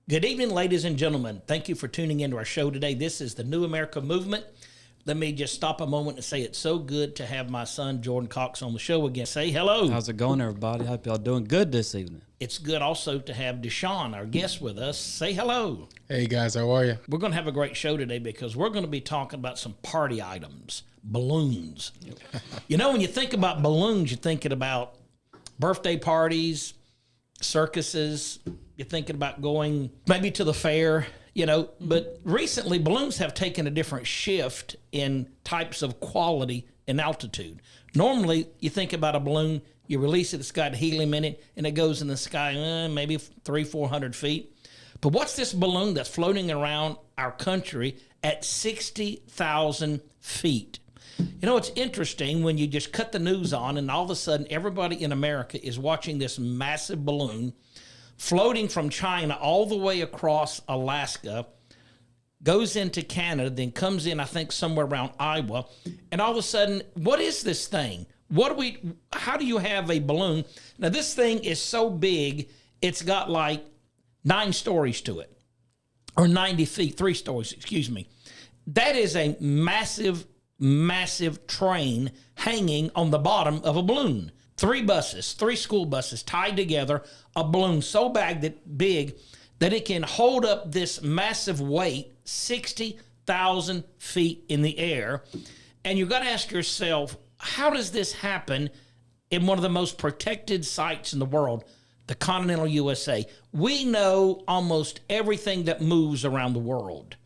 Good evening, ladies and gentlemen. Thank you for tuning into our show today. This is the New America Movement. Let me just stop a moment and say it's so good to have my son, Jordan Cox, on the show again. Say hello. How's it going, everybody? Hope y'all doing good this evening. It's good also to have Deshaun, our guest, with us. Say hello. Hey, guys. How are you? We're going to have a great show today because we're going to be talking about some party items, balloons. You know, when you think about balloons, you're thinking about birthday parties, circuses. You're thinking about going maybe to the fair, you know. But recently, balloons have taken a different shift in types of quality and altitude. Normally, you think about a balloon, you release it, it's got helium in it, and it goes in the sky maybe 300-400 feet. But what's this balloon that's floating around our country at 60,000 feet? You know, it's interesting when you just cut the news on and all of a sudden everybody in America is watching this massive balloon floating from China all the way across Alaska, goes into Canada, then comes in, I think, somewhere around Iowa. And all of a sudden, what is this thing? How do you have a balloon? Now, this thing is so big, it's got like 9 stories to it, or 90 feet, 3 stories, excuse me. That is a massive, massive train hanging on the bottom of a balloon. 3 school buses tied together, a balloon so big that it can hold up this massive weight, 60,000 feet in the air. And you've got to ask yourself, how does this happen in one of the most protected sites in the world, the continental USA? We know almost everything that moves around the world.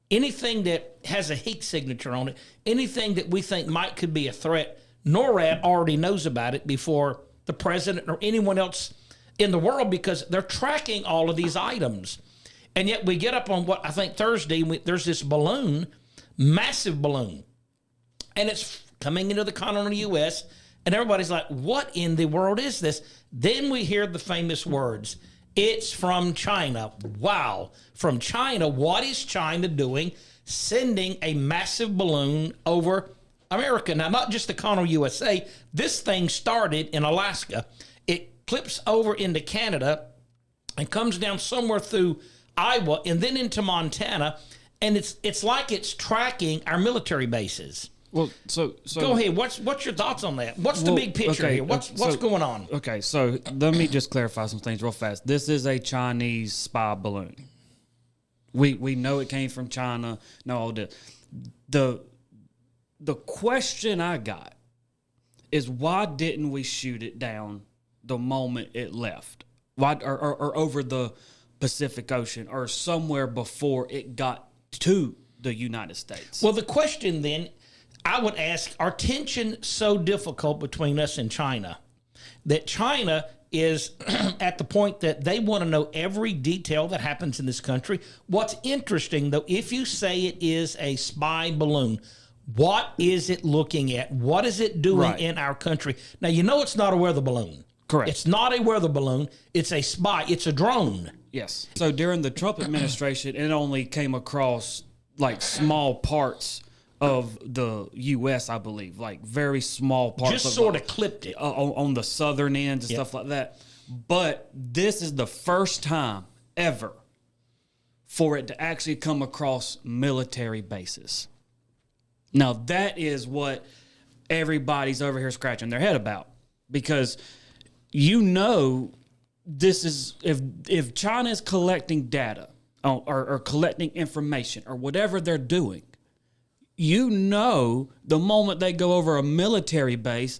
Anything that has a heat signature on it, anything that we think could be a threat, NORAD already knows about it before the president or anyone else in the world, because they're tracking all of these items. And yet we get up on what I think Thursday, there's this balloon, massive balloon, and it's coming into the continental U.S., and everybody's like, what in the world is this? Then we hear the famous words, it's from China. Wow. From China. What is China doing? Sending a massive balloon over America. Now, not just the continental USA. This thing started in Alaska. It clips over into Canada and comes down somewhere through Iowa and then into Montana. And it's like it's tracking our military bases. Well, so go ahead. What's your thoughts on that? What's the big picture here? What's going on? Okay, so let me just clarify some things real fast. This is a Chinese spy balloon. We know it came from China. No, all this. The question I got is, why didn't we shoot it down the moment it left? Why or over the Pacific Ocean or somewhere before it got to the United States? Well, the question then I would ask, are tensions so difficult between us and China that China is at the point that they want to know every detail that happens in this country? What's interesting, though, if you say it is a spy balloon, what is it looking at? What is it doing in our country? Now, you know it's not a weather balloon. Correct. It's not a weather balloon. It's a spy. It's a drone. Yes. So during the Trump administration, it only came across like small parts of the U.S., I believe, like very small parts. Just sort of clipped it. On the southern ends and stuff like that. But this is the first time ever for it to actually come across military bases. Now, that is what everybody's over here scratching their head about, because you know this is, if China is collecting data or collecting information or whatever they're doing, you know the moment they go over a military base,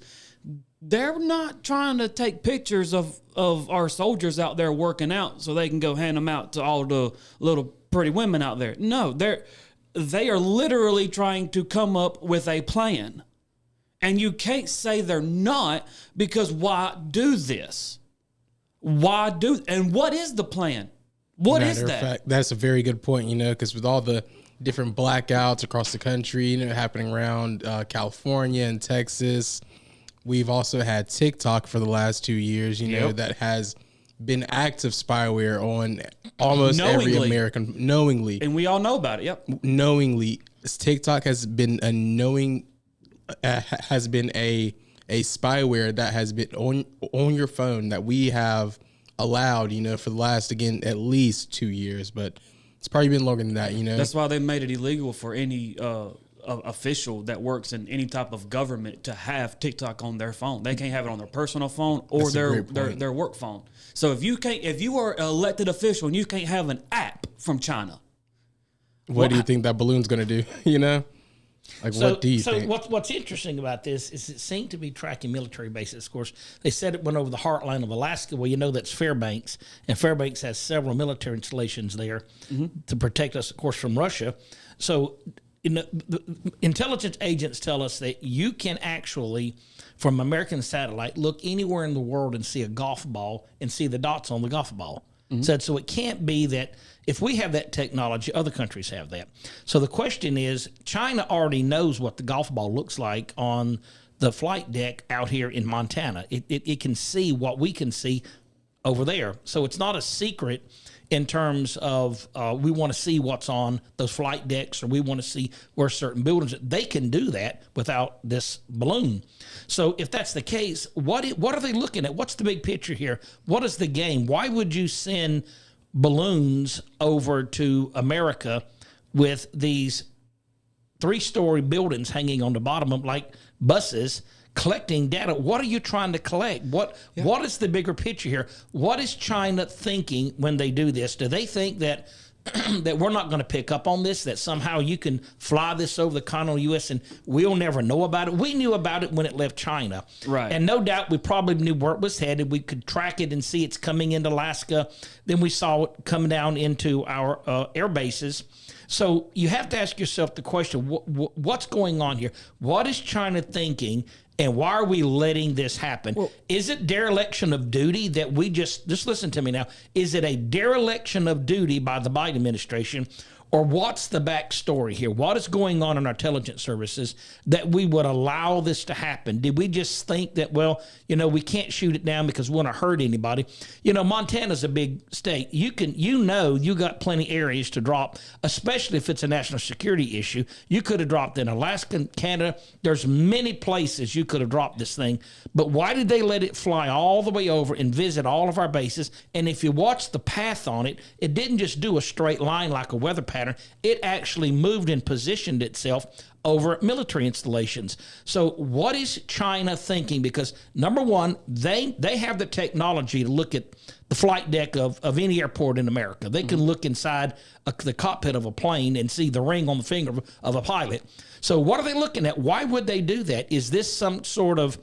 they're not trying to take pictures of our soldiers out there working out so they can go hand them out to all the little pretty women out there. No, they are literally trying to come up with a plan. And you can't say they're not, because why do this? And what is the plan? What is that? Matter of fact, that's a very good point, because with all the different blackouts across the country, happening around California and Texas, we've also had TikTok for the last 2 years, that has been active spyware on almost every American knowingly. And we all know about it. Yep. Knowingly. TikTok has been a spyware that has been on your phone that we have allowed, for the last, again, at least 2 years, but it's probably been longer than that, That's why they made it illegal for any official that works in any type of government to have TikTok on their phone. They can't have it on their personal phone or their work phone. So if you are an elected official and you can't have an app from China, what do you think that balloon's going to do? Like, what do you think? So what's interesting about this is it seemed to be tracking military bases. Of course, they said it went over the heartland of Alaska. Well, that's Fairbanks, and Fairbanks has several military installations there to protect us, of course, from Russia. So the intelligence agents tell us that you can actually, from American satellite, look anywhere in the world and see a golf ball and see the dots on the golf ball. So it can't be that if we have that technology, other countries have that. So the question is, China already knows what the golf ball looks like on the flight deck out here in Montana. It can see what we can see over there. So it's not a secret in terms of we want to see what's on those flight decks, or we want to see where certain buildings. They can do that without this balloon. So if that's the case, what are they looking at? What's the big picture here? What is the game? Why would you send balloons over to America with these 3-story buildings hanging on the bottom of them like buses, collecting data? What are you trying to collect? What is the bigger picture here? What is China thinking when they do this? Do they think that that we're not going to pick up on this, that somehow you can fly this over the continental U.S. and we'll never know about it? We knew about it when it left China. Right. And no doubt we probably knew where it was headed. We could track it and see it's coming into Alaska. Then we saw it come down into our air bases. So you have to ask yourself the question, what's going on here? What is China thinking? And why are we letting this happen? Well, is it dereliction of duty that we just listen to me now? Is it a dereliction of duty by the Biden administration? Or what's the backstory here? What is going on in our intelligence services that we would allow this to happen? Did we just think that, we can't shoot it down because we want to hurt anybody? Montana's a big state. You got plenty areas to drop, especially if it's a national security issue. You could have dropped in Alaska, Canada. There's many places you could have dropped this thing. But why did they let it fly all the way over and visit all of our bases? And if you watch the path on it, it didn't just do a straight line like a weather pattern. It actually moved and positioned itself over military installations. So what is China thinking? Because number one, they have the technology to look at the flight deck of any airport in America. They can look inside the cockpit of a plane and see the ring on the finger of a pilot. So what are they looking at? Why would they do that? Is this some sort of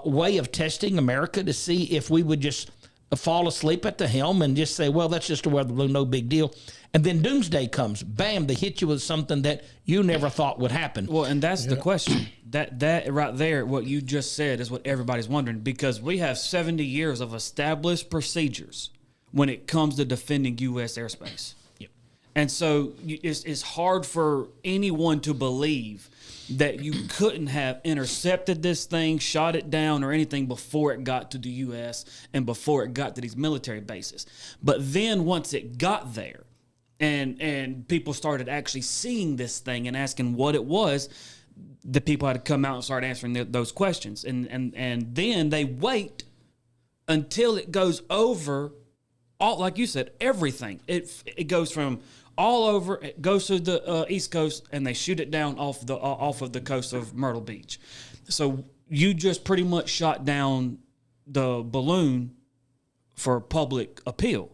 way of testing America to see if we would just fall asleep at the helm and just say, well, that's just a weather balloon, no big deal. And then doomsday comes. Bam, they hit you with something that you never thought would happen. Well, and that's the question. That right there, what you just said is what everybody's wondering, because we have 70 years of established procedures when it comes to defending U.S. airspace. Yep. And so it's hard for anyone to believe that you couldn't have intercepted this thing, shot it down or anything before it got to the U.S. and before it got to these military bases. But then once it got there and people started actually seeing this thing and asking what it was, the people had to come out and start answering those questions. And then they wait until it goes over, all, like you said, everything. It goes from all over, it goes to the East Coast, and they shoot it down off of the coast of Myrtle Beach. So you just pretty much shot down the balloon for public appeal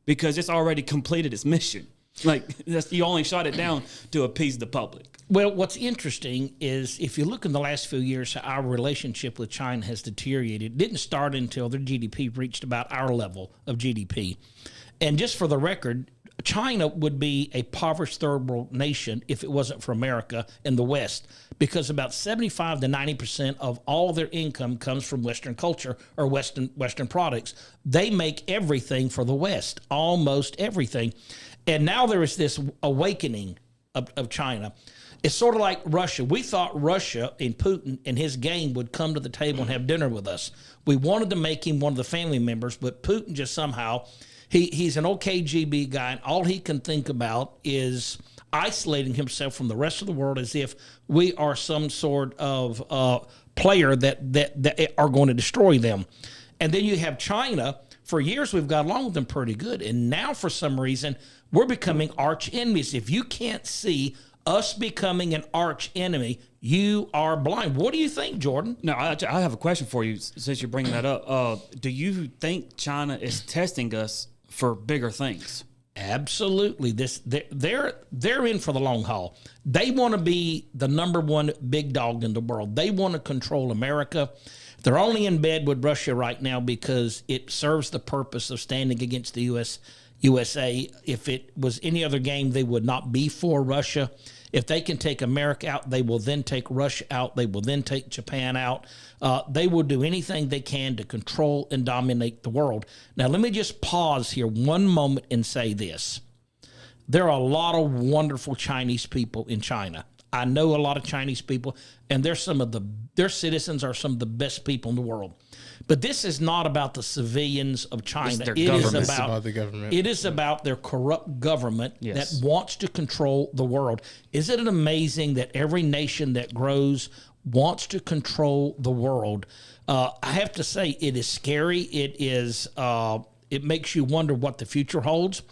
because it's already completed its mission. Like, you only shot it down to appease the public. Well, what's interesting is if you look in the last few years, our relationship with China has deteriorated. It didn't start until their GDP reached about our level of GDP. And just for the record, China would be a impoverished third world nation if it wasn't for America and the West, because about 75 to 90% of all their income comes from Western culture or Western products. They make everything for the West, almost everything. And now there is this awakening of China. It's sort of like Russia. We thought Russia and Putin and his gang would come to the table and have dinner with us. We wanted to make him one of the family members, but Putin just somehow, he's an old KGB guy, and all he can think about is isolating himself from the rest of the world as if we are some sort of player that are going to destroy them. And then you have China, For years, we've got along with them pretty good. And now, for some reason, we're becoming arch enemies. If you can't see us becoming an arch enemy, you are blind. What do you think, Jordan? No, I have a question for you since you're bringing that up. Do you think China is testing us for bigger things? Absolutely. They're in for the long haul. They want to be the number one big dog in the world. They want to control America. They're only in bed with Russia right now because it serves the purpose of standing against the USA. If it was any other game, they would not be for Russia. If they can take America out, they will then take Russia out. They will then take Japan out. They will do anything they can to control and dominate the world. Now, let me just pause here one moment and say this. There are a lot of wonderful Chinese people in China. I know a lot of Chinese people, and their citizens are some of the best people in the world. But this is not about the civilians of China. It is about the government. It is about their corrupt government that wants to control the world. Isn't it amazing that every nation that grows wants to control the world? I have to say, it is scary. It is. It makes you wonder what the future holds.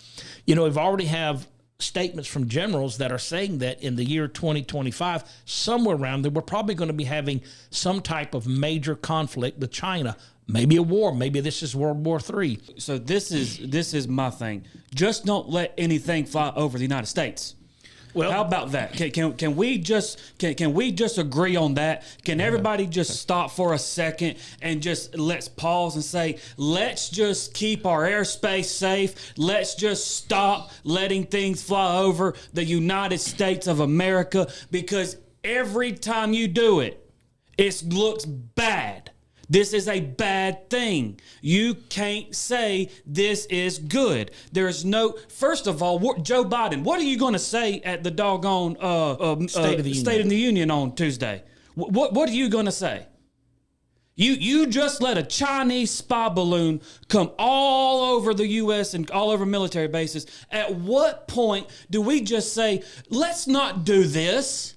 You know, we've already have statements from generals that are saying that in the year 2025, somewhere around there, we're probably going to be having some type of major conflict with China. Maybe a war. Maybe this is World War III. So this is my thing. Just don't let anything fly over the United States. Well, how about that? Can we just agree on that? Can everybody just stop for a second and just let's pause and say, let's just keep our airspace safe. Let's just stop letting things fly over the United States of America, because every time you do it, it looks bad. This is a bad thing. You can't say this is good. There's no, first of all, Joe Biden, what are you going to say at the doggone State of the Union on Tuesday? What are you going to say? You just let a Chinese spy balloon come all over the U.S. and all over military bases. At what point do we just say, let's not do this?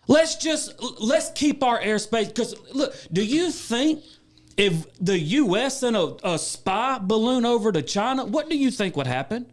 Let's keep our airspace. Because look, do you think if the U.S. sent a spy balloon over to China, what do you think would happen?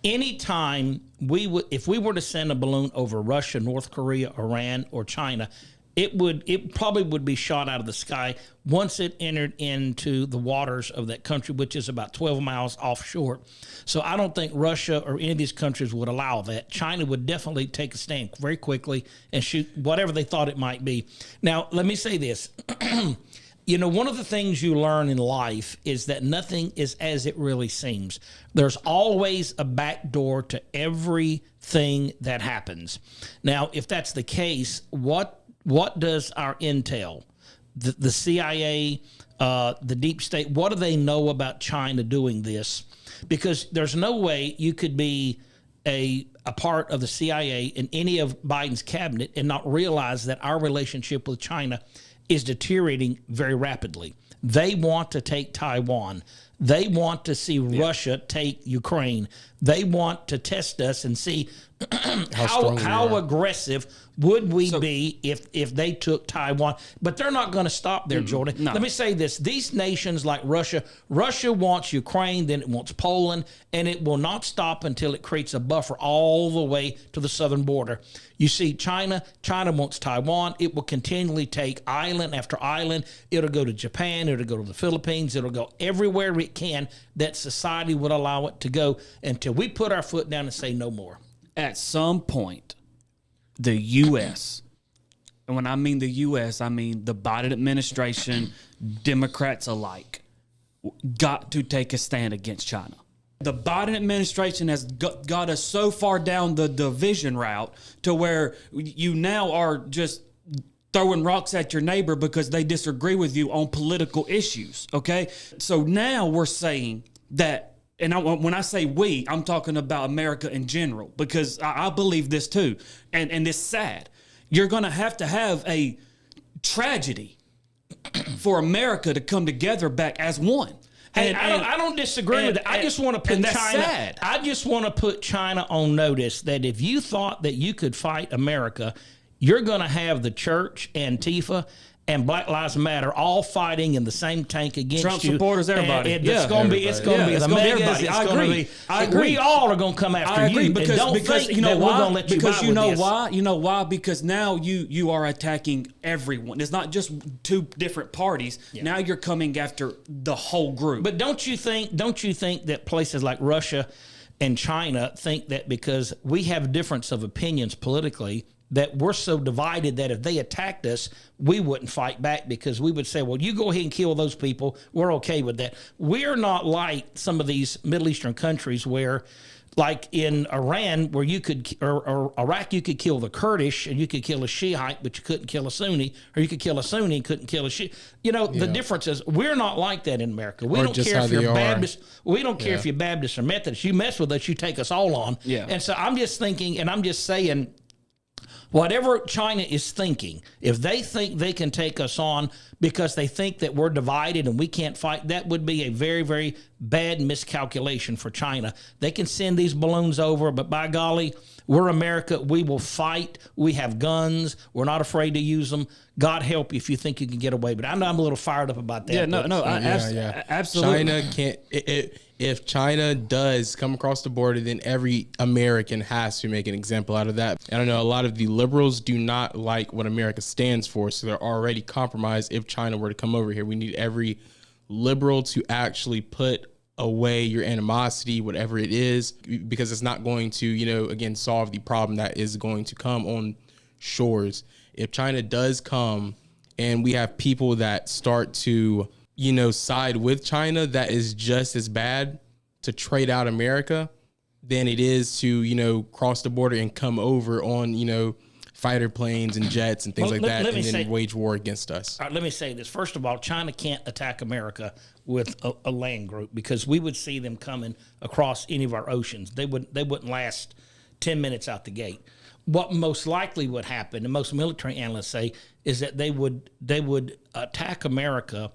Anytime if we were to send a balloon over Russia, North Korea, Iran, or China, it probably would be shot out of the sky once it entered into the waters of that country, which is about 12 miles offshore. So I don't think Russia or any of these countries would allow that. China would definitely take a stand very quickly and shoot whatever they thought it might be. Now, let me say this. You know, one of the things you learn in life is that nothing is as it really seems. There's always a back door to everything that happens. Now, if that's the case, what does our intel, the CIA, the deep state, what do they know about China doing this? Because there's no way you could be a part of the CIA in any of Biden's cabinet and not realize that our relationship with China is deteriorating very rapidly. They want to take Taiwan. They want to see Russia take Ukraine. They want to test us and see how aggressive would we be if they took Taiwan. But they're not going to stop there, Jordan. No. Let me say this. These nations like Russia wants Ukraine, then it wants Poland, and it will not stop until it creates a buffer all the way to the southern border. You see, China wants Taiwan. It will continually take island after island. It'll go to Japan. It'll go to the Philippines. It'll go everywhere it can that society would allow it to go until we put our foot down and say no more. At some point, the U.S., and when I mean the U.S., I mean the Biden administration, Democrats alike, got to take a stand against China. The Biden administration has got us so far down the division route to where you now are just throwing rocks at your neighbor because they disagree with you on political issues, okay? So now we're saying that, and when I say we, I'm talking about America in general, because I believe this too, and it's sad. You're going to have a tragedy for America to come together back as one. Hey, I don't disagree with that. I just want to put China. Sad. I just want to put China on notice that if you thought that you could fight America, you're going to have the church, Antifa, and Black Lives Matter all fighting in the same tank against Trump you. supporters, everybody. And Yeah. it's going to be the gonna be megas. everybody. It's I gonna agree. be. I agree. We all are going to come after I agree you. because and don't because think you know that why? we're going to let you because buy you know with this. why? You know why? Because now you are attacking everyone. It's not just two different parties. Now you're coming after the whole group. But don't you think that places like Russia and China think that because we have a difference of opinions politically, that we're so divided that if they attacked us, we wouldn't fight back because we would say, well, you go ahead and kill those people. We're okay with that. We're not like some of these Middle Eastern countries where, like in Iran, where you could, or Iraq, you could kill the Kurdish and you could kill a Shiite, but you couldn't kill a Sunni, or you could kill a Sunni and couldn't kill a Shiite. You know, the difference is we're not like that in America. We Or don't just care how if they you're are. Baptist. We don't care if you're Baptist or Methodist. You mess with us, you take us all on. Yeah. And so I'm just thinking, and I'm just saying, whatever China is thinking, if they think they can take us on because they think that we're divided and we can't fight, that would be a very, very bad miscalculation for China. They can send these balloons over, but by golly, we're America. We will fight. We have guns. We're not afraid to use them. God help you if you think you can get away. But I know I'm a little fired up about that. yeah, no, absolutely. China can't. If China does come across the border, then every American has to make an example out of that. And I know a lot of the liberals do not like what America stands for, so they're already compromised if China were to come over here. We need every liberal to actually put away your animosity, whatever it is, because it's not going to, again, solve the problem that is going to come on shores. If China does come and we have people that start to, side with China, that is just as bad to trade out America than it is to, cross the border and come over on, fighter planes and jets and things like that, and then wage war against us. All right, let me say this. First of all, China can't attack America with a land group because we would see them coming across any of our oceans. They wouldn't last 10 minutes out the gate. What most likely would happen, and most military analysts say, is that they would attack America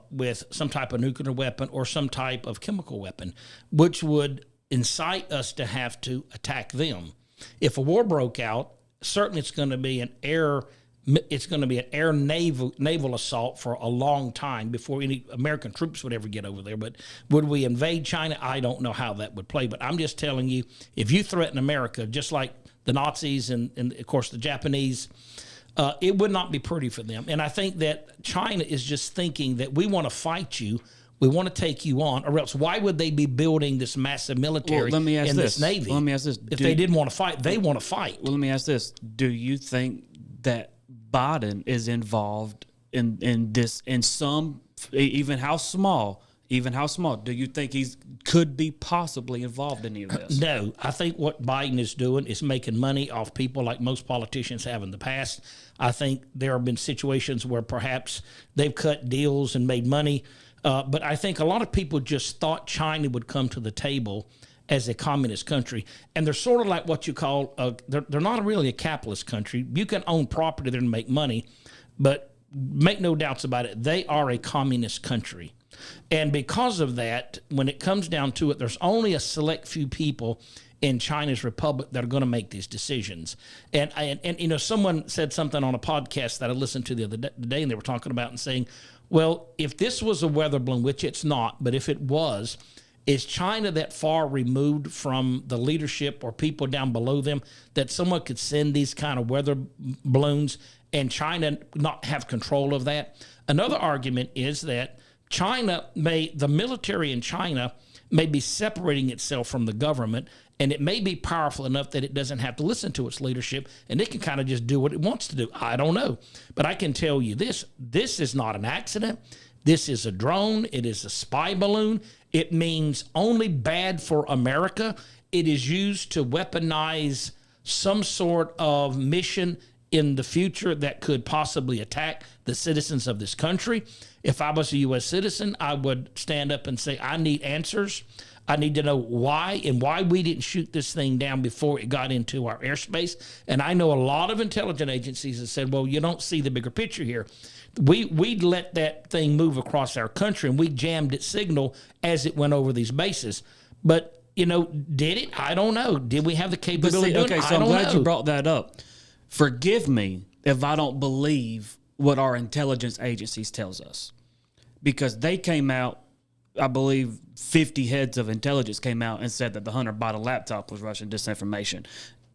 with some type of nuclear weapon or some type of chemical weapon, which would incite us to have to attack them. If a war broke out, certainly it's going to be an air naval assault for a long time before any American troops would ever get over there. But would we invade China? I don't know how that would play. But I'm just telling you, if you threaten America, just like the Nazis and of course the Japanese, it would not be pretty for them. And I think that China is just thinking that we want to fight you. We want to take you on, or else why would they be building this massive military in this Navy? Let me ask this. If they didn't want to fight, they want to fight. Well, let me ask this. Do you think that Biden is involved in this, in some, even how small, do you think he's could be possibly involved in any of this? No, I think what Biden is doing is making money off people like most politicians have in the past. I think there have been situations where perhaps they've cut deals and made money. But I think a lot of people just thought China would come to the table as a communist country. And they're sort of like what you call, they're not really a capitalist country. You can own property there and make money, but make no doubts about it, they are a communist country. And because of that, when it comes down to it, there's only a select few people in China's republic that are going to make these decisions. And someone said something on a podcast that I listened to the other day, and they were talking about and saying, well, if this was a weather balloon, which it's not, but if it was, is China that far removed from the leadership or people down below them that someone could send these kind of weather balloons and China not have control of that? Another argument is that the military in China may be separating itself from the government, and it may be powerful enough that it doesn't have to listen to its leadership, and it can kind of just do what it wants to do. I don't know. But I can tell you this is not an accident. This is a drone. It is a spy balloon. It means only bad for America. It is used to weaponize some sort of mission in the future that could possibly attack the citizens of this country. If I was a U.S. citizen, I would stand up and say, I need answers. I need to know why we didn't shoot this thing down before it got into our airspace. And I know a lot of intelligence agencies have said, well, you don't see the bigger picture here. We'd let that thing move across our country, and we jammed its signal as it went over these bases. But, did it? I don't know. Did we have the capability of doing it? So I'm glad you brought that up. Forgive me if I don't believe what our intelligence agencies tells us, because they came out, I believe 50 heads of intelligence came out and said that the Hunter Biden laptop was Russian disinformation.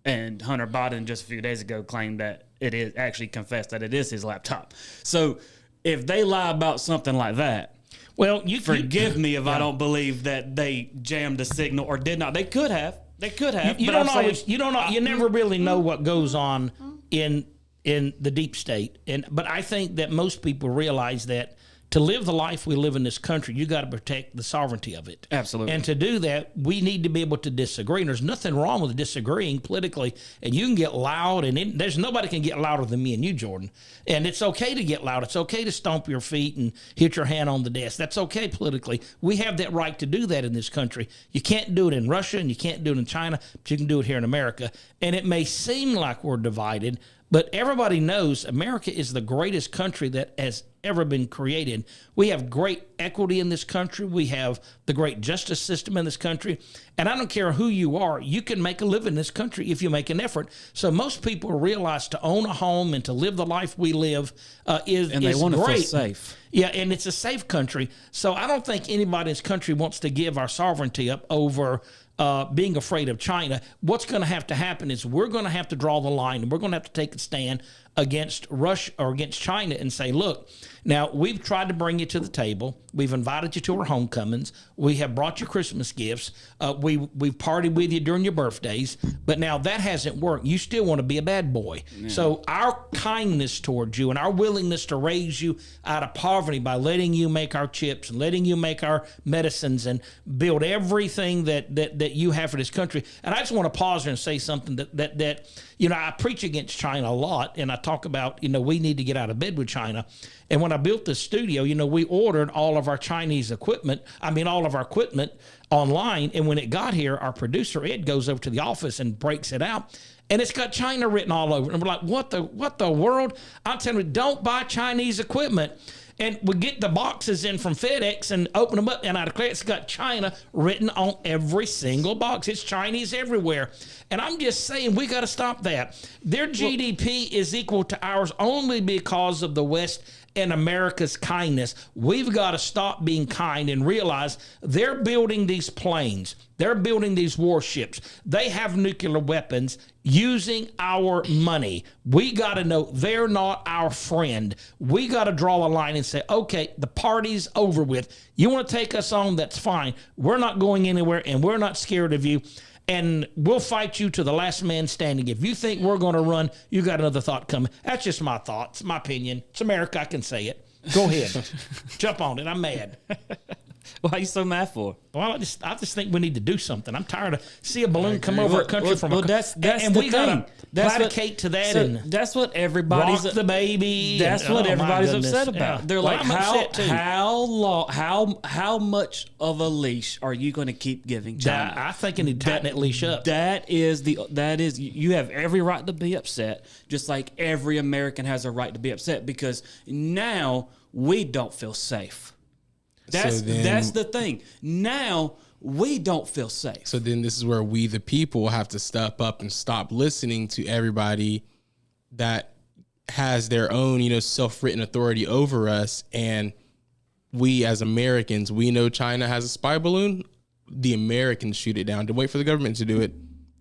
And Hunter Biden just a few days ago claimed that it is, actually confessed that it is his laptop. So if they lie about something like that, well, forgive me if I don't believe that they jammed the signal or did not. They could have. They could have. You don't always. You don't. You never really know what goes on in the deep state. But I think that most people realize that to live the life we live in this country, you got to protect the sovereignty of it. Absolutely. And to do that, we need to be able to disagree. And there's nothing wrong with disagreeing politically. And you can get loud, and there's nobody can get louder than me and you, Jordan. And it's okay to get loud. It's okay to stomp your feet and hit your hand on the desk. That's okay politically. We have that right to do that in this country. You can't do it in Russia, and you can't do it in China, but you can do it here in America. And it may seem like we're divided, but everybody knows America is the greatest country that has ever been created. We have great equity in this country. We have the great justice system in this country. And I don't care who you are, you can make a living in this country if you make an effort. So most people realize to own a home and to live the life we live is great. And they want to feel safe. Yeah, and it's a safe country. So I don't think anybody in this country wants to give our sovereignty up over being afraid of China. What's going to have to happen is we're going to have to draw the line, and we're going to have to take a stand against Russia or against China and say, look, now we've tried to bring you to the table. We've invited you to our homecomings. We have brought you Christmas gifts. We've partied with you during your birthdays, but now that hasn't worked. You still want to be a bad boy. Yeah. So our kindness towards you and our willingness to raise you out of poverty by letting you make our chips and letting you make our medicines and build everything that you have for this country. And I just want to pause here and say something that you know, I preach against China a lot, and I talk about, you know, we need to get out of bed with China. And when I built this studio, you know, we ordered all of our Chinese equipment, all of our equipment online. And when it got here, our producer, Ed, goes over to the office and breaks it out. And it's got China written all over it. And we're like, what the world? I'm telling you, don't buy Chinese equipment. And we get the boxes in from FedEx and open them up, and I declare it's got China written on every single box. It's Chinese everywhere. And I'm just saying we got to stop that. Their GDP is equal to ours only because of the West and America's kindness. We've got to stop being kind and realize they're building these planes. They're building these warships. They have nuclear weapons using our money. We got to know they're not our friend. We got to draw a line and say, okay, the party's over with. You want to take us on? That's fine. We're not going anywhere, and we're not scared of you. And we'll fight you to the last man standing. If you think we're going to run, you got another thought coming. That's just my thoughts, my opinion. It's America. I can say it. Go ahead. Jump on it. I'm mad. Why are you so mad for? Well, I just think we need to do something. I'm tired of see a balloon come over a country from that's and the we got to placate to that, and that's what everybody's rock the baby. That's what everybody's upset about. Yeah. They're well, like, how much of a leash are you going to keep giving China? I think you need to tighten that leash up. That is you have every right to be upset, just like every American has a right to be upset, because now we don't feel safe. That's the thing. Now we don't feel safe. So then this is where we, the people, have to step up and stop listening to everybody that has their own, you know, self-written authority over us. And we as Americans, we know China has a spy balloon. The Americans shoot it down. Don't wait for the government to do it.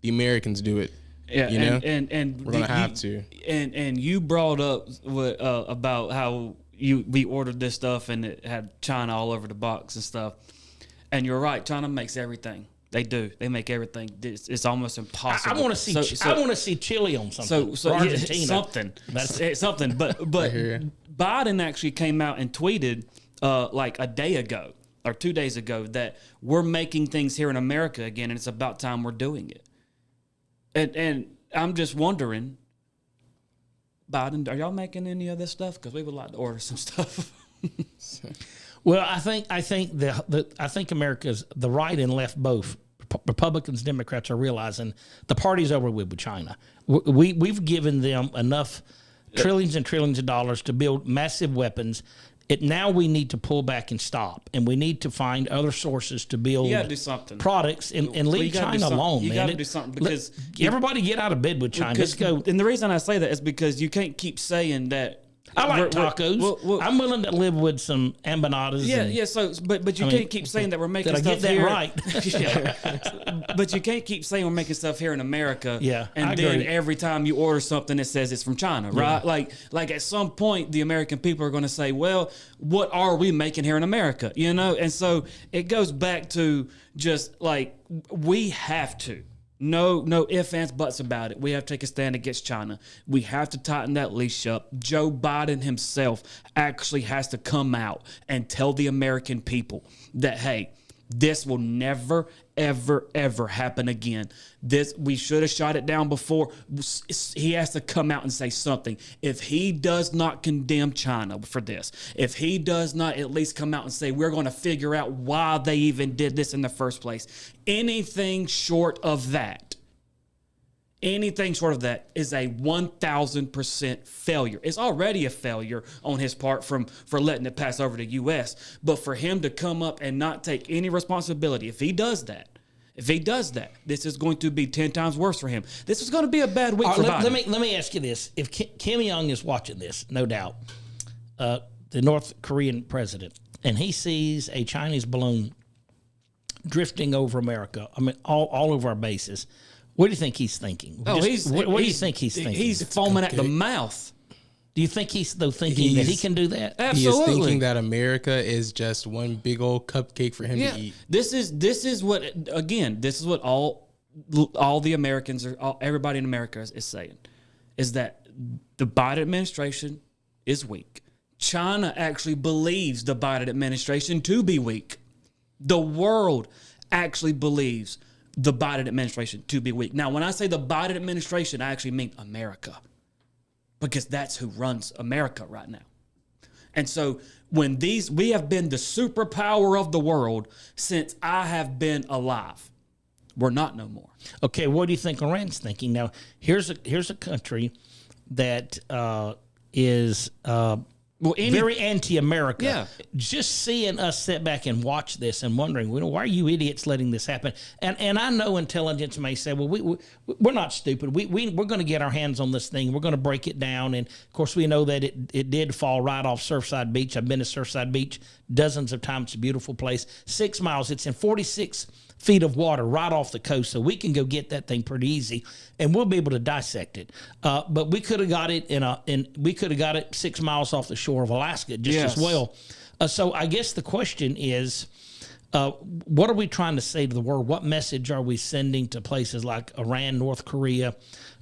The Americans do it. Yeah, you know? and we're gonna have to. And you brought up about how we ordered this stuff and it had China all over the box and stuff. And you're right, China makes everything. They do. They make everything. It's almost impossible. I want to see. I want to see Chile on something. So Argentina. Something. That's something. But Biden actually came out and tweeted like a day ago or 2 days ago that we're making things here in America again, and it's about time we're doing it. And I'm just wondering, Biden, are y'all making any of this stuff? Because we would like to order some stuff. Well, I think America's the right and left both. Republicans, Democrats are realizing the party's over with China. We've given them enough trillions and trillions of dollars to build massive weapons. Now we need to pull back and stop, and we need to find other sources to build do something. Products and leave China alone, man. You got to do something, because everybody get out of bed with China. Let's go. And the reason I say that is because you can't keep saying that I like we're- tacos. I'm willing to live with some empanadas. Yeah, and, yeah. So, but you can't keep saying that we're making Did I stuff get that here. right? Yeah. But you can't keep saying we're making stuff here in America. Yeah, and I then agree. every time you order something, it says it's from China, right? Like at some point, the American people are going to say, "Well, what are we making here in America?" You know, and so it goes back to just like we have to. No ifs, ands, buts about it. We have to take a stand against China. We have to tighten that leash up. Joe Biden himself actually has to come out and tell the American people that, hey, this will never, ever, ever happen again. We should have shot it down before. He has to come out and say something. If he does not condemn China for this, if he does not at least come out and say, we're going to figure out why they even did this in the first place, anything short of that is a 1,000% failure. It's already a failure on his part for letting it pass over to U.S. But for him to come up and not take any responsibility, if he does that, this is going to be 10 times worse for him. This is going to be a bad week for Biden. Let me ask you this: if Kim Jong is watching this, no doubt, the North Korean president, and he sees a Chinese balloon drifting over America, I mean, all over our bases. What do you think he's thinking? What do you think he's thinking? He's foaming at the mouth. Do you think he's thinking that he can do that? Absolutely. He is thinking that America is just one big old cupcake for him to eat. This is what all the Americans everybody in America is saying, is that the Biden administration is weak. China actually believes the Biden administration to be weak. The world actually believes the Biden administration to be weak. Now, when I say the Biden administration, I actually mean America, because that's who runs America right now. And so when we have been the superpower of the world since I have been alive. We're not no more. Okay, what do you think Iran's thinking? Now, here's a country that is very anti-America. Yeah. Just seeing us sit back and watch this and wondering, why are you idiots letting this happen? And I know intelligence may say, well, we're not stupid. We're going to get our hands on this thing. We're going to break it down. And of course, we know that it did fall right off Surfside Beach. I've been to Surfside Beach dozens of times. It's a beautiful place. 6 miles. It's in 46 feet of water right off the coast, so we can go get that thing pretty easy, and we'll be able to dissect it. But we could have got it 6 miles off the shore of Alaska just as well. So I guess the question is, what are we trying to say to the world? What message are we sending to places like Iran, North Korea,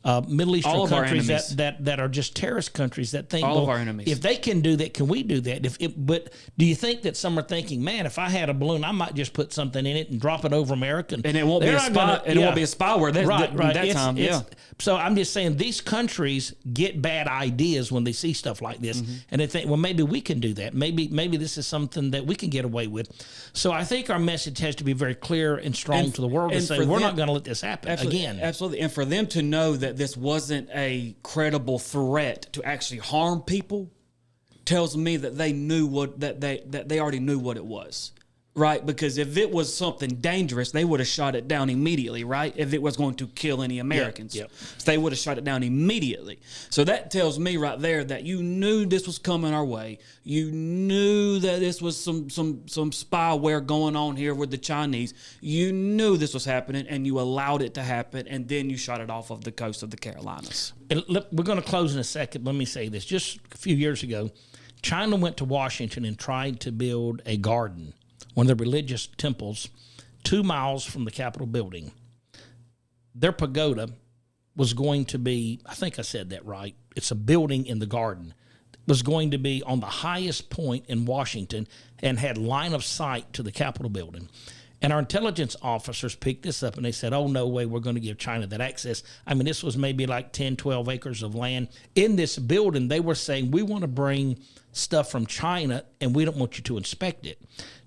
Middle Eastern countries that are just terrorist countries that think, all of our enemies. If they can do that, can we do that? But do you think that some are thinking, man, if I had a balloon, I might just put something in it and drop it over America, and it won't be a spy. It won't be a spyware. That time. So I'm just saying, these countries get bad ideas when they see stuff like this, and they think, well, maybe we can do that. Maybe this is something that we can get away with. So I think our message has to be very clear and strong to the world and say, we're not going to let this happen again. Absolutely. And for them to know that this wasn't a credible threat to actually harm people tells me that they knew that they already knew what it was. Right? Because if it was something dangerous, they would have shot it down immediately, right? If it was going to kill any Americans. Yep. So they would have shot it down immediately. So that tells me right there that you knew this was coming our way. You knew that this was some spyware going on here with the Chinese. You knew this was happening, and you allowed it to happen, and then you shot it off of the coast of the Carolinas. We're going to close in a second. Let me say this. Just a few years ago, China went to Washington and tried to build a garden, one of the religious temples, 2 miles from the Capitol building. Their pagoda was going to be, I think I said that right, it's a building in the garden, was going to be on the highest point in Washington and had line of sight to the Capitol building. And our intelligence officers picked this up and they said, oh, no way, we're going to give China that access. I mean, this was maybe like 10, 12 acres of land. In this building, they were saying, we want to bring stuff from China and we don't want you to inspect it.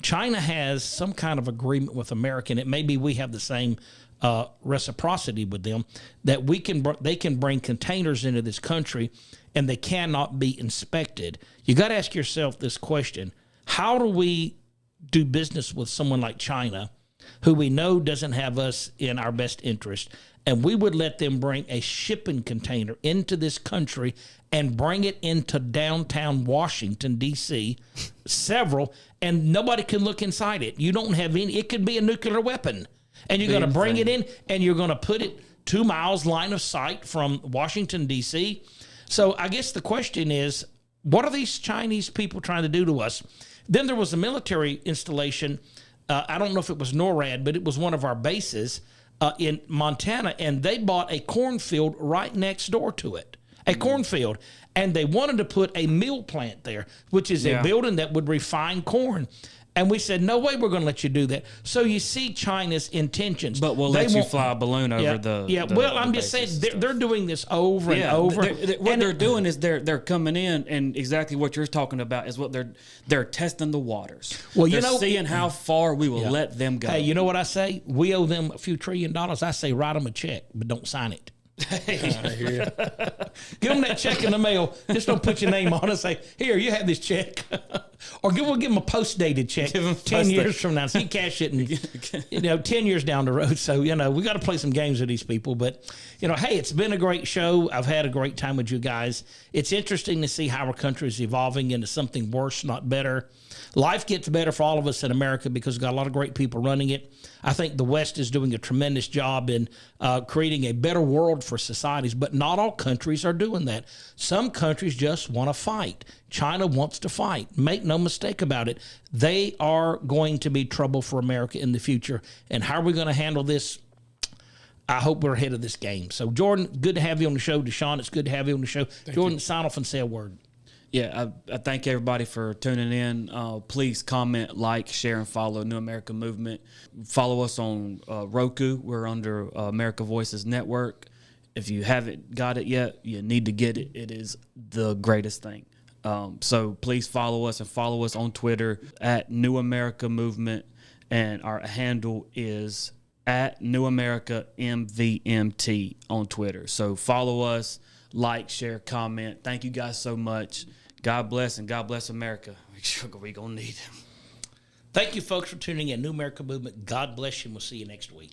China has some kind of agreement with America, and it may be we have the same reciprocity with them, that they can bring containers into this country and they cannot be inspected. You got to ask yourself this question: how do we do business with someone like China who we know doesn't have us in our best interest, and we would let them bring a shipping container into this country and bring it into downtown Washington, D.C., several, and nobody can look inside it. You don't have any, it could be a nuclear weapon. And you're going to bring it in, and you're going to put it 2 miles line of sight from Washington, D.C. So I guess the question is, what are these Chinese people trying to do to us? Then there was a military installation. I don't know if it was NORAD, but it was one of our bases in Montana, and they bought a cornfield right next door to it, a cornfield. And they wanted to put a mill plant there, which is a building that would refine corn. And we said, no way we're going to let you do that. So you see China's intentions. But we'll let you fly a balloon over the. Yeah, well, I'm just saying, they're doing this over and over. What they're doing is they're coming in, and exactly what you're talking about is what they're testing the waters. Well, they're seeing how far we will let them go. Hey, you know what I say? We owe them a few $1 trillion. I say, write them a check, but don't sign it. Give them that check in the mail. Just don't put your name on it. Say, here, you have this check. Or we'll give them a post-dated check 10 years from now. So you cash it and, 10 years down the road. So, we got to play some games with these people. But, hey, it's been a great show. I've had a great time with you guys. It's interesting to see how our country is evolving into something worse, not better. Life gets better for all of us in America because we've got a lot of great people running it. I think the West is doing a tremendous job in creating a better world for societies, but not all countries are doing that. Some countries just want to fight. China wants to fight. Make no mistake about it. They are going to be trouble for America in the future. And how are we going to handle this? I hope we're ahead of this game. So, Jordan, good to have you on the show. Deshaun, it's good to have you on the show. Jordan, sign off and say a word. Yeah, I thank everybody for tuning in. Please comment, like, share, and follow New America Movement. Follow us on Roku. We're under America Voices Network. If you haven't got it yet, you need to get it. It is the greatest thing. So please follow us, and follow us on Twitter at New America Movement. And our handle is at New America MVMT on Twitter. So follow us, like, share, comment. Thank you guys so much. God bless, and God bless America. We're going to need him. Thank you, folks, for tuning in. New America Movement. God bless you, and we'll see you next week.